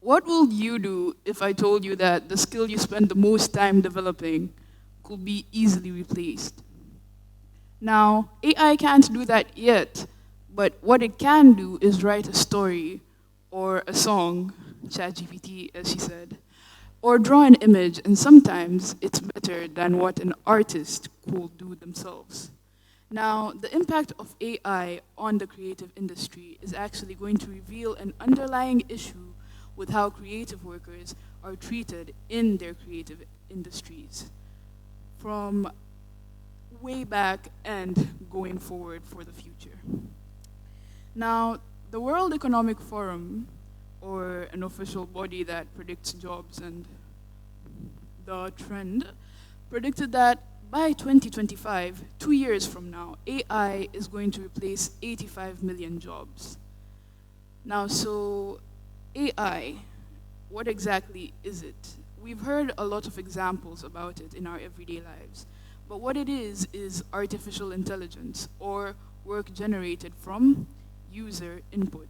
What will you do if I told you that the skill you spend the most time developing could be easily replaced? Now, AI can't do that yet, but what it can do is write a story or a song, ChatGPT, as she said, or draw an image, and sometimes it's better than what an artist could do themselves. Now, the impact of AI on the creative industry is actually going to reveal an underlying issue with how creative workers are treated in their creative industries, from way back and going forward for the future. Now, the World Economic Forum, or an official body that predicts jobs and the trend, predicted that by 2025, 2 years from now, AI is going to replace 85 million jobs. Now, so AI, what exactly is it? We've heard a lot of examples about it in our everyday lives, but what it is artificial intelligence, or work generated from user input.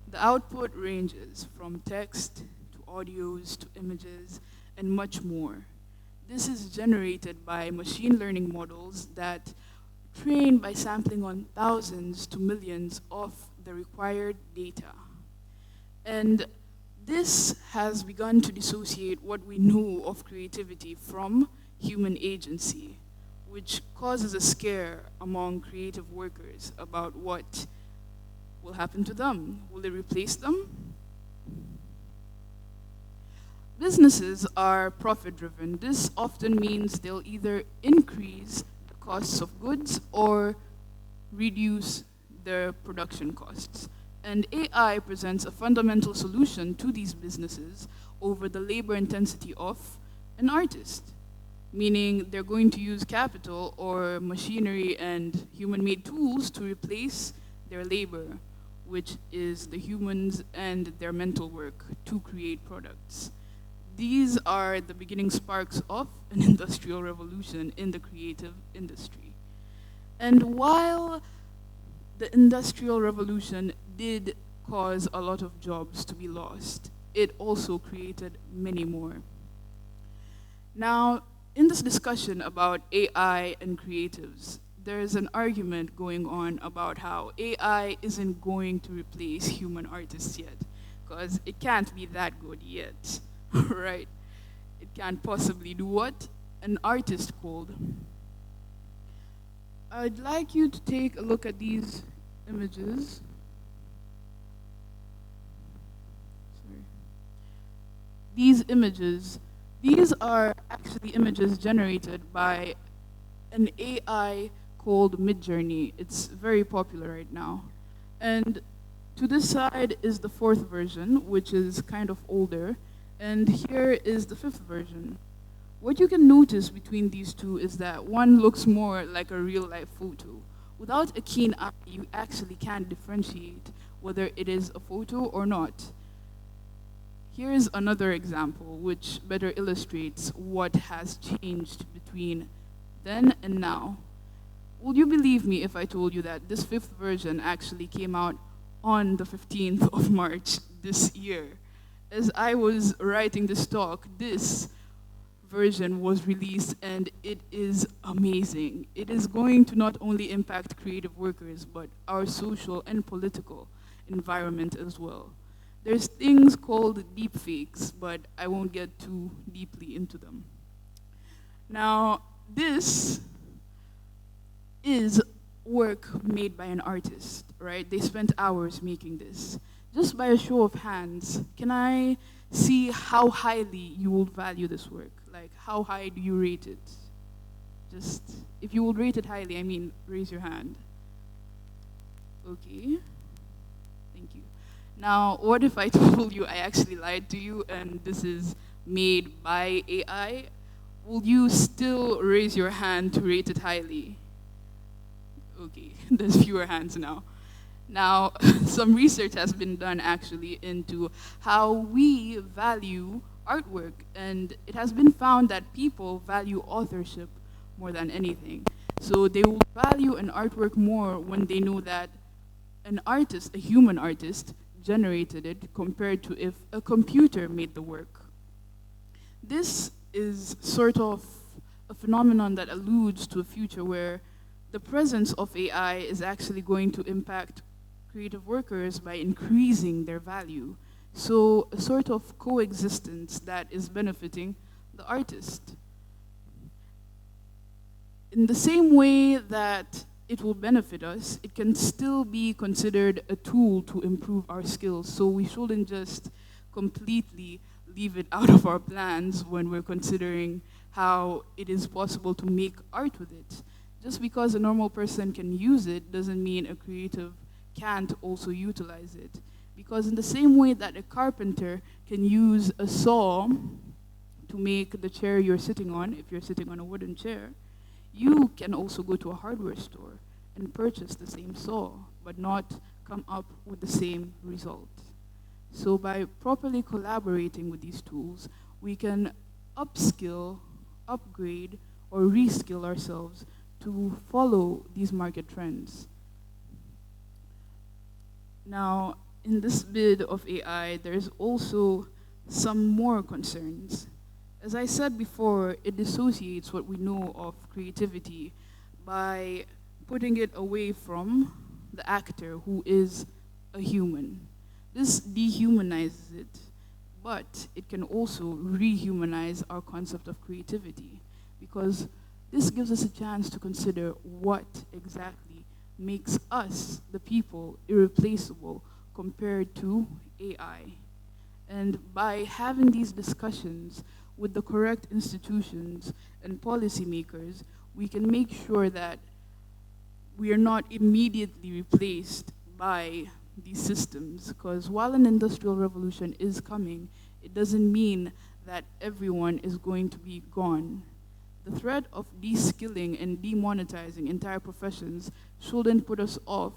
The output ranges from text to audios to images and much more. This is generated by machine learning models that train by sampling on thousands to millions of the required data. And this has begun to dissociate what we know of creativity from human agency, which causes a scare among creative workers about what will happen to them. Will it replace them? Businesses are profit-driven. This often means they'll either increase the costs of goods or reduce their production costs. And AI presents a fundamental solution to these businesses over the labor intensity of an artist, meaning they're going to use capital or machinery and human-made tools to replace their labor, which is the humans and their mental work to create products. These are the beginning sparks of an industrial revolution in the creative industry. And while the industrial revolution did cause a lot of jobs to be lost, it also created many more. Now, in this discussion about AI and creatives, there's an argument going on about how AI isn't going to replace human artists yet, because it can't be that good yet, right? It can't possibly do what an artist could. I'd like you to take a look at these images. Sorry. These are actually images generated by an AI called Midjourney. It's very popular right now. And to this side is the 4th version, which is kind of older, and here is the 5th version. What you can notice between these two is that one looks more like a real-life photo. Without a keen eye, you actually can't differentiate whether it is a photo or not. Here is another example which better illustrates what has changed between then and now. Would you believe me if I told you that this 5th version actually came out on the 15th of March this year? As I was writing this talk, this version was released and it is amazing. It is going to not only impact creative workers, but our social and political environment as well. There's things called deepfakes, but I won't get too deeply into them. Now, this is work made by an artist, right? They spent hours making this. Just by a show of hands, can I see how highly you will value this work? Like, how high do you rate it? Just, if you would rate it highly, I mean, raise your hand. Okay, thank you. Now, what if I told you I actually lied to you and this is made by AI? Will you still raise your hand to rate it highly? Okay, there's fewer hands now. Now, some research has been done actually into how we value artwork, and it has been found that people value authorship more than anything. So they will value an artwork more when they know that an artist, a human artist, generated it compared to if a computer made the work. This is sort of a phenomenon that alludes to a future where the presence of AI is actually going to impact creative workers by increasing their value. So a sort of coexistence that is benefiting the artist. In the same way that it will benefit us, it can still be considered a tool to improve our skills. So we shouldn't just completely leave it out of our plans when we're considering how it is possible to make art with it. Just because a normal person can use it doesn't mean a creative can't also utilize it. Because in the same way that a carpenter can use a saw to make the chair you're sitting on, if you're sitting on a wooden chair, you can also go to a hardware store and purchase the same saw, but not come up with the same result. So by properly collaborating with these tools, we can upskill, upgrade, or reskill ourselves to follow these market trends. Now, in this bid of AI, there's also some more concerns. As I said before, it dissociates what we know of creativity by putting it away from the actor who is a human. This dehumanizes it, but it can also rehumanize our concept of creativity because this gives us a chance to consider what exactly makes us, the people, irreplaceable compared to AI. And by having these discussions with the correct institutions and policymakers, we can make sure that we are not immediately replaced by these systems. Because while an industrial revolution is coming, it doesn't mean that everyone is going to be gone. The threat of de-skilling and demonetizing entire professions shouldn't put us off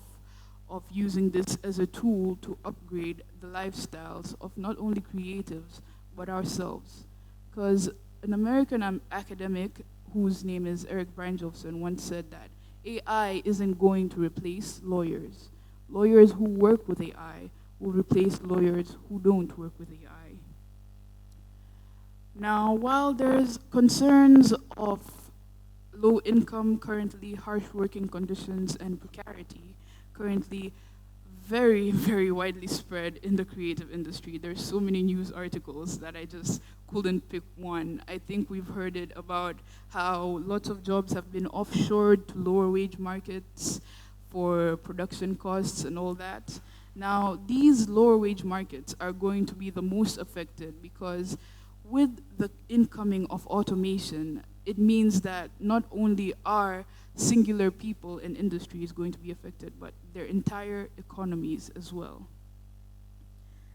of using this as a tool to upgrade the lifestyles of not only creatives, but ourselves. Because an American academic whose name is Eric Brynjolfsson once said that AI isn't going to replace lawyers. Lawyers who work with AI will replace lawyers who don't work with AI. Now, while there's concerns of low income currently, harsh working conditions, and precarity currently very, very widely spread in the creative industry. There's so many news articles that I just couldn't pick one. I think we've heard it about how lots of jobs have been offshored to lower wage markets for production costs and all that. Now, these lower wage markets are going to be the most affected because with the incoming of automation, it means that not only are singular people and industries going to be affected, but their entire economies as well.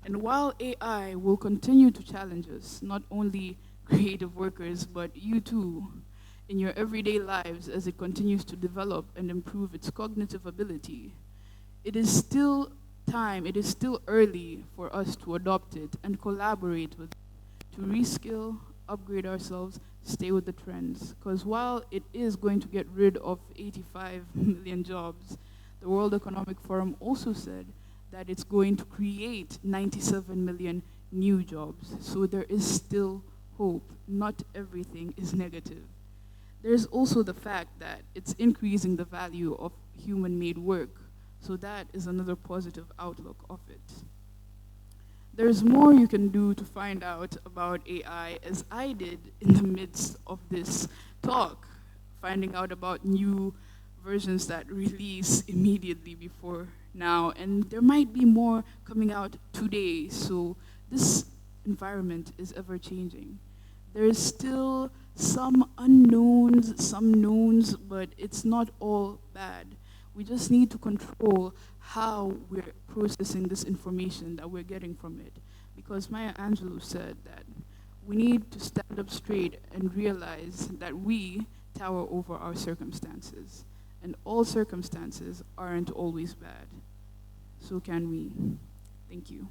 And while AI will continue to challenge us, not only creative workers, but you too, in your everyday lives as it continues to develop and improve its cognitive ability, it is still time, it is still early for us to adopt it and collaborate with it, to reskill, upgrade ourselves, stay with the trends. Because while it is going to get rid of 85 million jobs, the World Economic Forum also said that it's going to create 97 million new jobs. So there is still hope. Not everything is negative. There's also the fact that it's increasing the value of human-made work. So that is another positive outlook of it. There's more you can do to find out about AI, as I did in the midst of this talk, finding out about new versions that release immediately before now. And there might be more coming out today, so this environment is ever changing. There's still some unknowns, some knowns, but it's not all bad. We just need to control how we're processing this information that we're getting from it. Because Maya Angelou said that we need to stand up straight and realize that we tower over our circumstances. And all circumstances aren't always bad. So can we. Thank you.